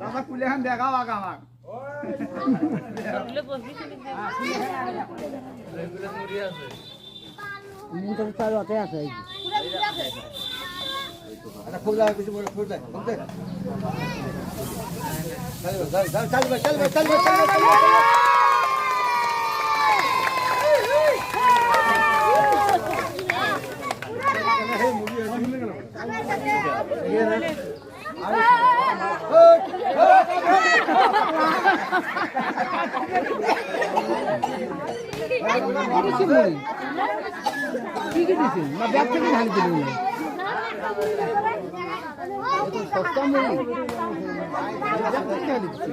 বাবা কুলে খান দেখাও আগ আমাক মুন্টার চালতে আছে আচ্ছা খুব লাগে কিছু বলে খুব লাগে চল কি কি দিছেন না ব্যাগ থেকে ঢালি দিলেন সস্তা মুড়ি ব্যাগ থেকে ঢালি দিছেন